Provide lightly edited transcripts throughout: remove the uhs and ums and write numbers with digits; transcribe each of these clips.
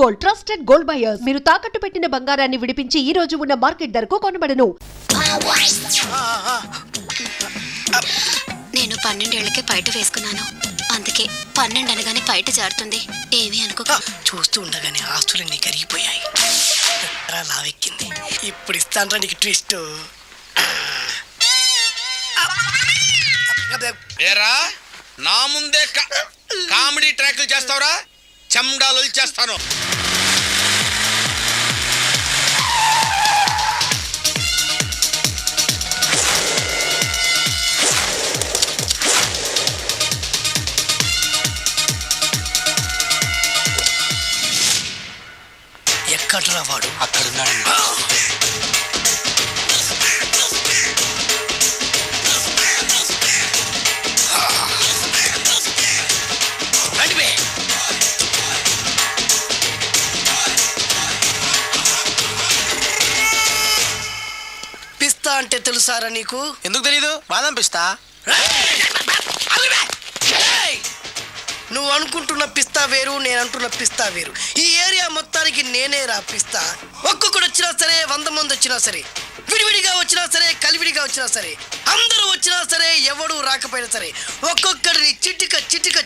Gold, trusted gold buyers. మీరు తాకట్టు పెట్టిన బంగారాన్ని విడిపించి ఈ రోజు ఉన్న మార్కెట్ ధరకు కొనబడను. నేను 12 ఏళ్లకే పైట వేసుకున్నాను. అందుకే 12 అనగానే పైట జారుతుంది. ఏమీ అనుకో. చూస్తూ ఉండగానే ఆస్తులన్నీ కరిగిపోయాయి. లావెక్కింది. ఇప్పుడు ఇస్తాను నీకు ట్విస్ట్. ఏరా నా ముందే కామెడీ ట్రాక్లు చేస్తావురా, చెమ్డాలు చేస్తాను. ఎక్కడ్రా వాడు? అక్కడున్నాడు. పిస్తా అంటే తెలుసారా నీకు? ఎందుకు తెలీదు? బాదం పిస్తా. నువ్వు అనుకుంటున్న పిస్తా వేరు, నేను అంటున్న పిస్తా వేరు. ఈ ఏరియా మొత్తానికి నేనే రా పిస్తా. ఒక్కొక్కడు వచ్చినా సరే, 100 మంది వచ్చినా సరే, విడివిడిగా వచ్చినా సరే, కలివిడిగా వచ్చినా సరే, అందరూ వచ్చినా సరే, ఎవడు రాకపోయినా సరే, ఒక్కొక్కడిని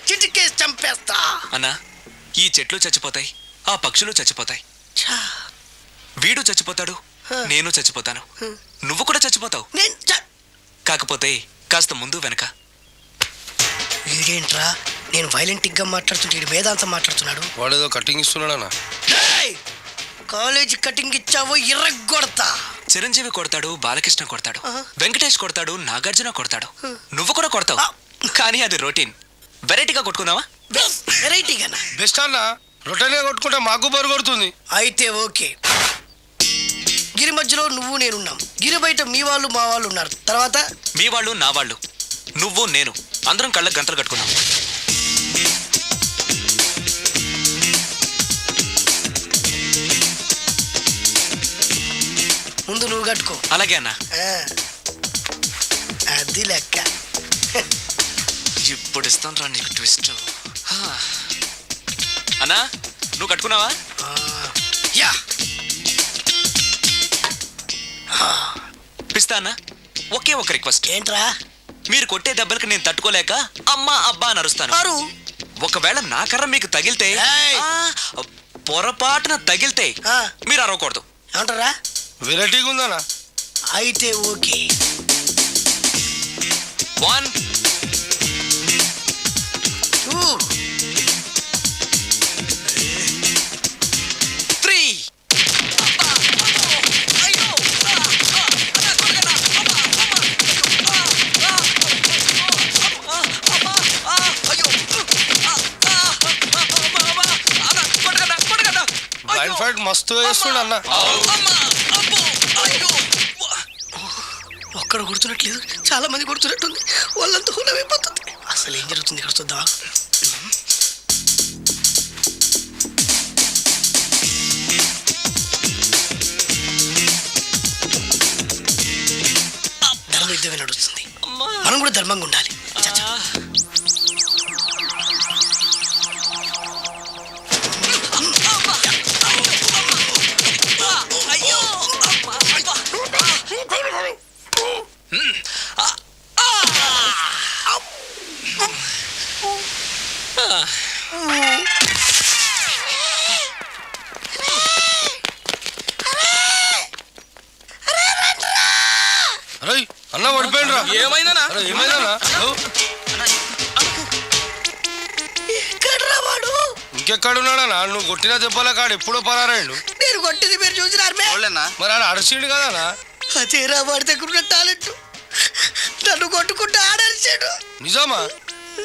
చిటికేసి చంపేస్తా. అన్నా, ఈ చెట్లు చచ్చిపోతాయి, ఆ పక్షులు చచ్చిపోతాయి, వీడు చచ్చిపోతాడు, నేను చచ్చిపోతాను, నువ్వు కూడా చచ్చిపోతావు. కాకపోతే కాస్త ముందు వెనక. వీడేంట్రా నేను వైలెంటిక్ గా మాట్లాడుతుంటే వేదాంతం మాట్లాడుతున్నాడు. వాడేదో కటింగ్ ఇస్తున్నాడన్నా. కాలేజ్ కటింగ్ ఇచ్చావో ఇర్రగొడతా. చిరంజీవి కొడతాడు, బాలకృష్ణ కొడతాడు, వెంకటేష్ కొడతాడు, నాగార్జున కొడతాడు, నువ్వు కూడా కొడతావు. కానీ అది రొటీన్. వెరైటీగా కొట్టుకుందావా? వెరైటీగానా? బెస్ట్ అన్నా, రొటీన్గా కొట్టుకుంటే మాకు బరు కొడుతుంది. అయితే ఓకే. గిరి మధ్యలో నువ్వు నేనున్నాం. గిరి బయట మీ వాళ్ళు మా వాళ్ళు ఉన్నారు. తర్వాత మీ వాళ్ళు నా వాళ్ళు, నువ్వు నేను అందరం కళ్ళకు గంటలు కట్టుకున్నాం. ముందు నువ్వు కట్టుకో. అలాగే అన్నా. అది లెక్క. ఇప్పుడు ఇస్తాను రా నీకు ట్విస్ట్. అన్నా, నువ్వు కట్టుకున్నావా? యా. పిస్తా అన్నా, ఒకే ఒక రిక్వెస్ట్. ఏంట్రా? మీరు కొట్టే దెబ్బలకి నేను తట్టుకోలేక అమ్మా అబ్బా అని అరుస్తాను. ఒకవేళ నా కర్ర మీకు తగిలితే, పొరపాటున తగిలితే మీరు అరవకూడదు. ఏమంటారా? వెరైటీగా ఉందన్నా. అయితే ఓకే. 1 2 3. బ్లైండ్ ఫైట్ మస్తు వేస్తుండ అన్న. ఒక్కడ కొడుతున్నట్లేదు, చాలా మంది కొడుతున్నట్టుంది. వాళ్ళంతా హులమైపోతుంది. అసలు ఏం జరుగుతుంది ఇక్కడ చూద్దాం. ధర్మ యుద్ధమే నడుస్తుంది. మనం కూడా ధర్మంగా ఉండాలి. అన్న పడిపోయిండ్రా. ఏమైందనా? ఏమైందన్నా? వాడు ఇంకెక్కడున్నాడన్నా? నువ్వు కొట్టినా చెప్పాలా కాడు ఎప్పుడో పరారాడు. నేను కొట్టింది మీరు చూసినారు. మరి ఆడ అడిచిండు కదనా? అదేరా వాడి దగ్గర ఉన్న టాలెంట్. నన్ను కొట్టుకుంటూ ఆడరిచాడు. నిజమా?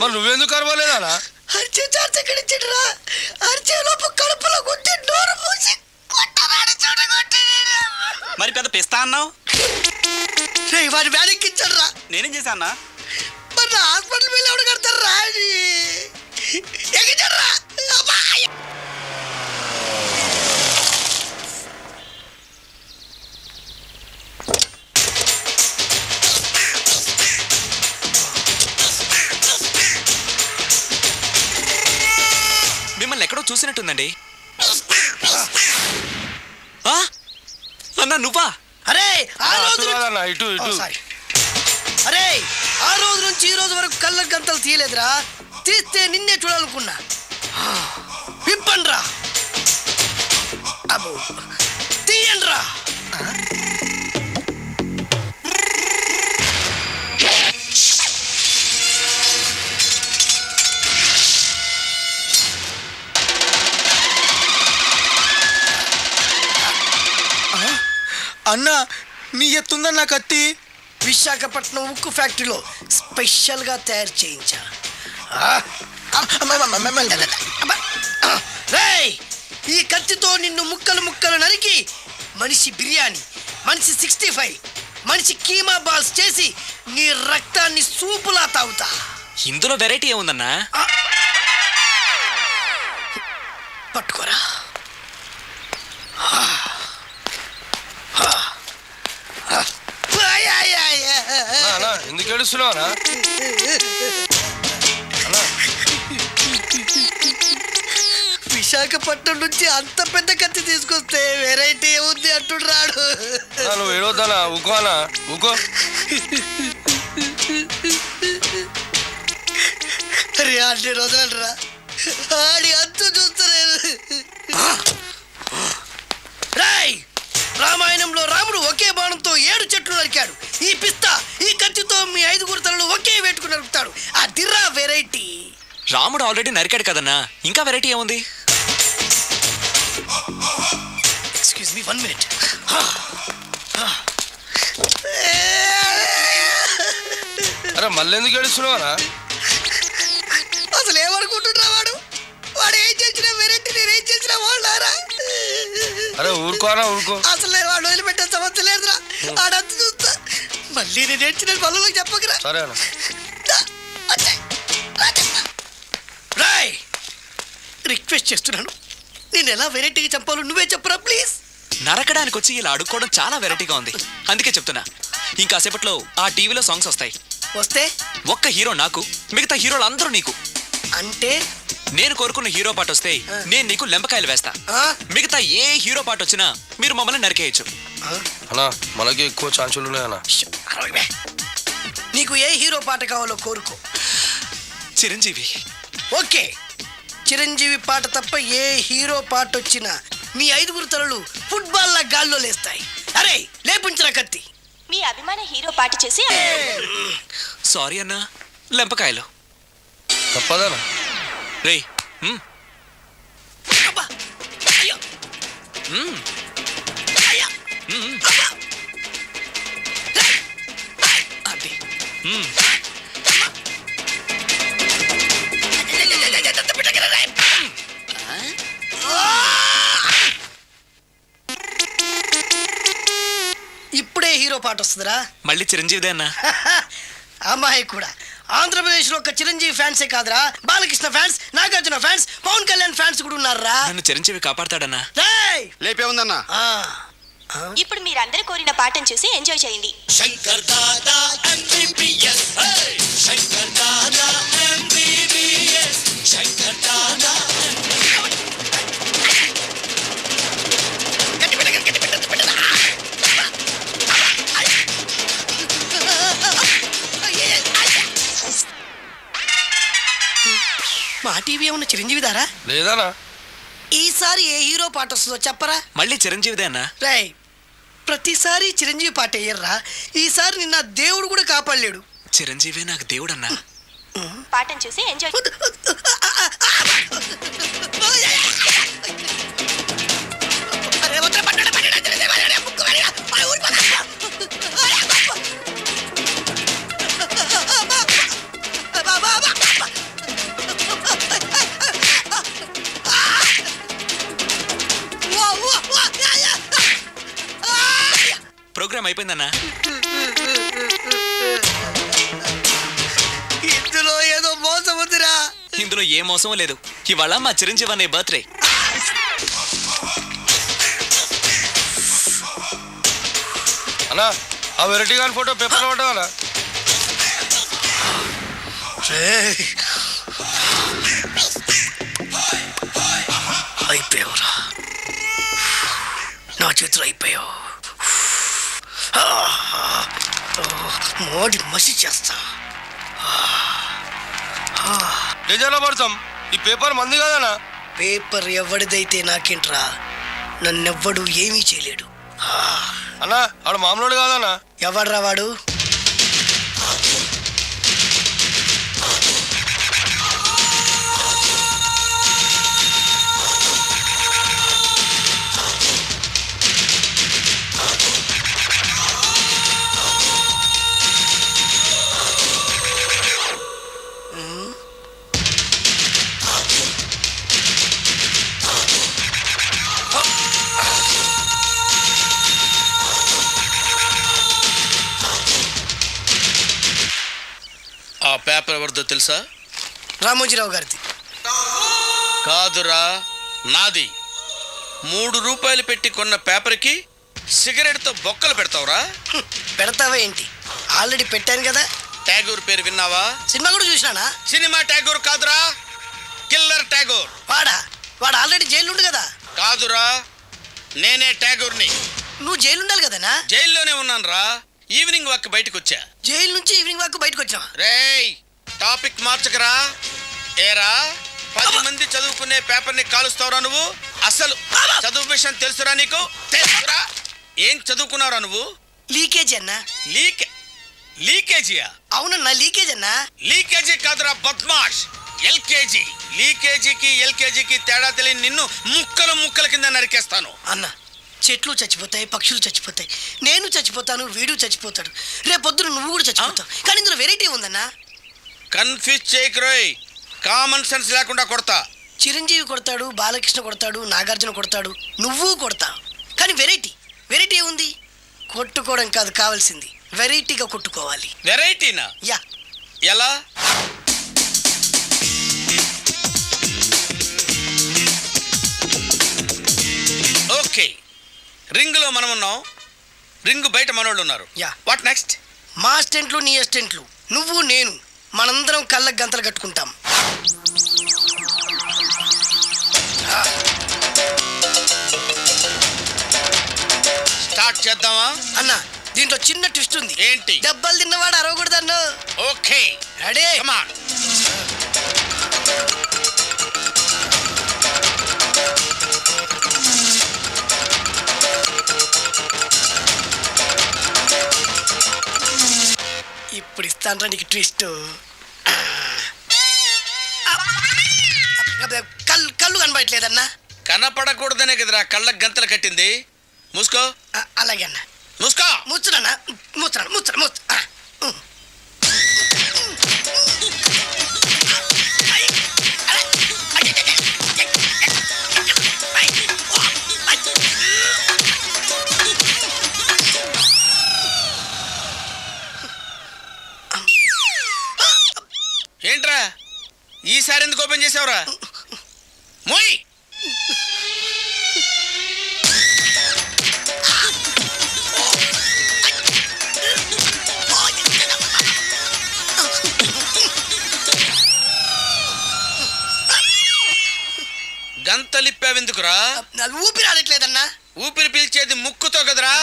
మరి నువ్వెందుకు అరవలేదానా? అరిచే ఛాన్స్ ఎక్కడిచ్చాడురా? అరిచే లోపు కడుపులో కొట్టి నోరు మూసి కొట్టరాడు. చూడగొట్టి మరి పెద్ద పిస్తా అన్నావు. వాడి వ్యానికి ఇచ్చాడు రా. నేనేం చేశా అన్నా? మరి హాస్పిటల్ వెళ్ళి ఎవడు కడతారు రా? ఎగిచాడు రా. మిమ్మల్ని ఎక్కడో చూసినట్టుందండి. ఆ? అన్నా నువ్వా? అరే ఆ అటు రోజు కాదన్న, ఇటు ఇటు సారీ అరే ఆ రోజు నుంచి ఈ రోజు వరకు కళ్ళ గంతలు తీయలేదురా. తీస్తే నిన్నే చూడాలనుకున్నా. విప్పండ్రా. అబ్బో తీయండ్రా. అన్నా నీ ఎత్తుందన్న కత్తి. విశాఖపట్నం ఉక్కు ఫ్యాక్టరీలో స్పెషల్గా తయారు చేయించా. రేయ్ ఈ కత్తితో నిన్ను ముక్కలు ముక్కలు నరికి మనిషి బిర్యానీ, మనిషి 65, మనిషి కీమా బాల్స్ చేసి నీ రక్తాన్ని సూపులా తాగుతా. ఇందులో వెరైటీ ఏముందన్నా? పట్టుకోరా. అన్నా, ఎందుకు ఏడుస్తున్నావు అన్నా? విశాఖపట్నం నుంచి అంత పెద్ద కత్తి తీసుకొస్తే వెరైటీ ఏముంది అంటుడు రాడు. అన్నా, నువ్వు ఏడవద్దనా? ఊకో అన్నా, ఊకో. అరే 2 రోజులంటరా ఆడి అంతు చూస్తలేదు. రాయ్ రామాయణంలో రాముడు ఒకే బాణంతో 7 చెట్లు నరికాడు. ఈ పిస్తా ఈ కత్తితో మీ 5 తలలు ఒకే వేటుకు నరుకుతాడు. ఆ దిర్రా వెరైటీ. రాముడు ఆల్రెడీ నరికాడు కదన్నా, ఇంకా వెరైటీ ఏముంది? Excuse me 1 minute. అరే మళ్ళీ ఎందుకు ఏడుస్తున్నావు అన్నా? అసలు ఏమనుకుంటున్నా వాడు ఏం చేసినా వెరైటీ నేనేం చేసినా వాళ్ళారా. అరే ఊరుకో అన్నా, ఊరుకో. అసలు వాడు వదిలిపెట్టే సమస్య లేదురా. ఆడంతా చూస్తా. మళ్ళీ నేను ఏడ్చిన పనులకు చెప్పకరా. సరే అన్న. రాయ్ రిక్వెస్ట్ చేస్తున్నాను, నేను ఎలా వెరైటీగా చంపాలో నువ్వే చెప్పరా ప్లీజ్. నరకడానికి వచ్చి ఇలా అడుక్కోవడం చాలా వెరైటీగా ఉంది. అందుకే చెప్తున్నా, ఇంకాసేపట్లో ఆ టీవీలో సాంగ్స్ వస్తాయి. వస్తే ఒక్క హీరో నాకు, మిగతా హీరోలు అందరూ నీకు. అంటే నేను కోరుకున్న హీరో పాట వస్తే నేను నీకు లెంపకాయలు వేస్తా. ఆ? మిగతా ఏ హీరో పాట వచ్చినా మీరు మమ్మల్ని నరికేయచ్చు. అన్నా మనకి ఎక్కువ ఛాన్సులు ఉన్నాయి అన్న. అరవై. నీకు ఏ హీరో పాట కావాలో కోరుకో. చిరంజీవి. ఓకే చిరంజీవి పాట తప్ప ఏ హీరో పాట వచ్చినా మీ 5 తలలు ఫుట్బాల్ లా గాల్లో లేస్తాయి. అరే లేపుంచిన కత్తి. మీ అభిమాన హీరో పాట చేసి సారీ అన్నా, లెంపకాయలు. తప్పదనా? రేయ్ అబ్బా! అయ్యో! అయ్యా! అబ్బా! అది ఇప్పుడే హీరో పాట వస్తుందిరా. మళ్ళీ చిరంజీవిదే అన్నా. అమ్మాయి కూడా ఆంధ్రప్రదేశ్లో ఒక చిరంజీవి ఫ్యాన్సే కాదురా, Balakrishna fans, Nagarjuna fans, Pawan Kalyan fans కూడా ఉన్నారా. నన్ను చిరంజీవి కాపాడతాడన్నా. రేయ్! లేపే ఉందన్నా. ఆ, ఇప్పుడు మీరందరూ కోరిన పాటను చూసి ఎంజాయ్ చేయండి. మా టీవీ ఏమన్నా చిరంజీవి దారా? లేదనా? ఈసారి ఏ హీరో పాట వస్తుందో చెప్పరా. మళ్ళీ చిరంజీవిదే అన్నా. రేయ్ ప్రతిసారి చిరంజీవి పాట వేయర్రా. ఈసారి నిన్న దేవుడు కూడా కాపాడలేడు. చిరంజీవి నాకు దేవుడన్నా. పాటను చూసి ఎంజాయ్. ప్రోగ్రామ్ అయిపోయిందన్నా. ఇందులో ఏదో మోసం ఉందిరా. ఇందులో ఏ మోసం లేదు. ఇవాళ మా చిరంజీవి అనే బర్త్డే. అన్నా ఆ వెరైటీ గాని ఫోటో పేపర్లో పడ్డా? అయిపోయావురా. నా చేతిలో అయిపోయావు. మోడి మసి చేస్తా. నిజంగా పడతాం. ఈ పేపర్ మంది కదనా? పేపర్ ఎవడిదైతే నాకేంట్రా, నన్నెవ్వడు ఏమీ చేయలేడు. అన్నా ఆడు మామూలు కాదన్నా. ఎవడ్రా వాడు? ఆ పేపర్ ఎవరిదో తెలుసా? రామోజీరావు గారిది. కాదురా, నాది. 3 రూపాయలు పెట్టి కొన్న పేపర్కి సిగరెట్తో బొక్కలు పెడతావురా? పెడతావా ఏంటి? ఆల్రెడీ పెట్టాను కదా. ట్యాగూర్ పేరు విన్నావా? సినిమా కూడా చూసినానా? సినిమా ట్యాగూర్ కాదురా, కిల్లర్ ట్యాగూర్. వాడు ఆల్రెడీ జైలు కదా. కాదురా, నేనే ట్యాగూర్ని. నువ్వు జైలు ఉండాలి కదనా? జైల్లోనే ఉన్నాను రా. ఈవినింగ్ వాక్ బయటకు వచ్చా. జైలు నుంచి ఈవినింగ్ వాక్ బయటకు వచ్చావా? రేయ్, టాపిక్ మార్చకరా. ఏరా, 10 మంది చదువుకునే పేపర్ని కాలుస్తావురా నువ్వు? అసలు చదువు విషయం తెలుసురా నీకు? తెలుసురా? ఏం చదువుకున్నావురా నువ్వు? లీకేజీ అన్నా. లీకేజీయా? అవునన్నా, లీకేజ్ అన్నా. లీకేజీ కాదురా బద్మాష్, ఎల్కేజీ. లీకేజీకి ఎల్కేజీకి తేడా తెలియని నిన్ను ముక్కలు ముక్కల కింద నరికేస్తాను. అన్న, చెట్లు చచ్చిపోతాయి, పక్షులు చచ్చిపోతాయి, నేను చచ్చిపోతాను, వీడు చచ్చిపోతాడు, రేపొద్దున నువ్వు కూడా చచ్చిపోతావు. కానీ ఇందులో వెరైటీ ఉందన్నా. కన్ఫ్యూజ్ చేయకురోయ్, కామన్ సెన్స్ లేకుండా కొడతా. చిరంజీవి కొడతాడు, బాలకృష్ణ కొడతాడు, నాగార్జున కొడతాడు, నువ్వు కొడతావు. కానీ వెరైటీ ఉంది. కొట్టుకోవడం కాదు కావాల్సింది, వెరైటీగా కొట్టుకోవాలి. వెరైటీనా? యా. ఎలా? ఓకే, రింగులో మనం ఉన్నాం, రింగు బయట మనోళ్ళు ఉన్నారు. యా. What next? మా అసిస్టెంట్లు, నీ అసిస్టెంట్లు, నువ్వు నేను, మనందరం కళ్ళకు గంతలు కట్టుకుంటాం. స్టార్ట్ చేద్దామా? అన్న, దీంట్లో చిన్న ట్విస్ట్ ఉంది. ఏంటి? దెబ్బలు తిన్నవాడు అరవకూడదన్ను. Okay, ready? Come on. ఇప్పుడు ఇస్తాను నీకు ట్విస్ట్. కళ్ళు కనబడట్లేదన్నా. కనపడకూడదనే కదరా కళ్ళకు గంతలు కట్టింది. మూసుకో. అలాగే అన్న. మూసుకో. ముచ్చునన్నా, ముచ్చున. ఏంట్రా ఈసారి ఎందుకు ఓపెన్ చేసావురా? మోయ్. గంతలిప్పావెందుకురా? ఊపిరి ఆడట్లేదన్నా. ఊపిరి పీల్చేది ముక్కుతో కదరా.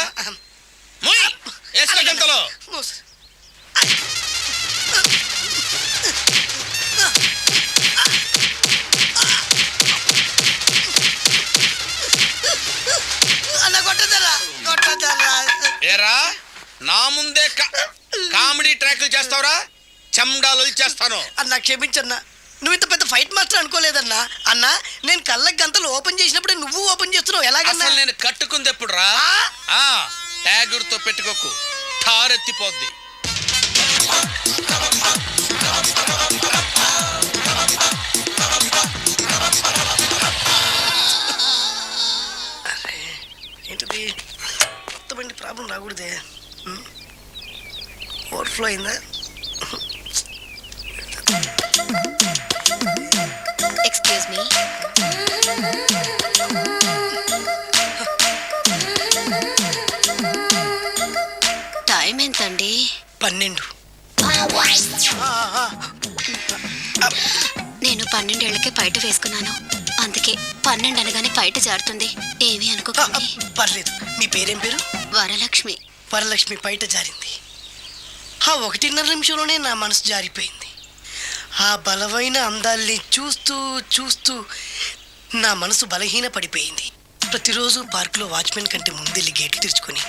మోయ్, వేసుకో గంతలో. ఏరా, నా ముందే కామెడీ ట్రాక్లు చేస్తావురా? చెమ్డాలు చేస్తాను. అన్నా క్షమించన్నా, నువ్వు ఇంత పెద్ద ఫైట్ మాస్టర్ అనుకోలేదన్నా. అన్నా, నేను కళ్ళకి గంతలు ఓపెన్ చేసినప్పుడు నువ్వు ఓపెన్ చేస్తున్నావు, ఎలాగన్నా? అసలు నేను కట్టుకుంది ఎప్పుడురా? ట్యాగూర్తో పెట్టుకోకు, ఠారెత్తిపోద్ది. ఏంటిది? మొత్తం ప్రాబ్లం రాకూడదే. ఓవర్ఫ్లో అయిందా? Excuse me. టైం ఎంతండి? 12. నేను 12 ఏళ్లకే బయట వేసుకున్నాను. అందుకే 12 అనగానే బయట జారుతుంది. ఏమీ అనుకోకండి. పర్లేదు. మీ పేరేం పేరు? వరలక్ష్మి. వరలక్ష్మి బయట జారింది. ఆ 1.5 నిమిషంలోనే నా మనసు జారిపోయింది. ఆ బలమైన అందాల్ని చూస్తూ చూస్తూ నా మనసు బలహీన పడిపోయింది. ప్రతిరోజు పార్కులో వాచ్మెన్ కంటే ముందెళ్ళి గేట్లు తెరుచుకొని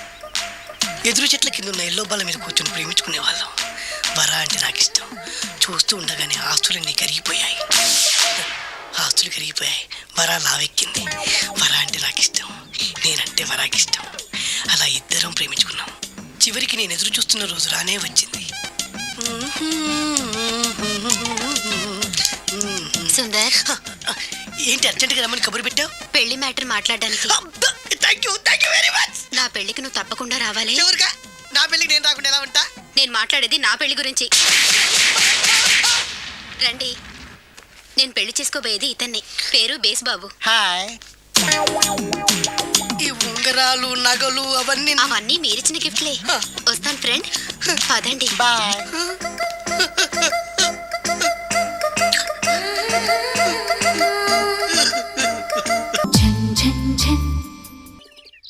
ఎదురు చెట్ల కింద ఉన్న ఎల్లో బాల మీద కూర్చొని ప్రేమించుకునే వాళ్ళం. వర అంటే నాకు ఇష్టం. చూస్తూ ఉండగానే ఆస్తులన్నీ కరిగిపోయాయి. ఆస్తులు కరిగిపోయాయి. వర లావెక్కింది. వర అంటే నాకు ఇష్టం, నేనంటే వరాకి ఇష్టం. అలా ఇద్దరం ప్రేమించుకున్నాం. చివరికి నేను ఎదురు చూస్తున్న రోజు రానే వచ్చింది. సుందర్, ఏంటి అర్జెంటుగా రమ్మని కబురు పెట్టావు? పెళ్లి మ్యాటర్ మాట్లాడడానికి. Thank you very much. నా పెళ్లికి నువ్వు తప్పకుండా రావాలి. చివరిగా నా పెళ్ళికి నేను రాకుండా ఎలా ఉంటా? నేను మాట్లాడేది నా పెళ్లి గురించి. రండి. నేను పెళ్లి చేసుకోబోయేది ఇతన్ని. పేరు బేస్బాబు. హాయ్. ఈ ఉంగరాలు నగలు అవన్నీ అవన్నీ మీరిచ్చిన గిఫ్ట్లే. వస్తాను ఫ్రెండ్. పదండి. బాయ్.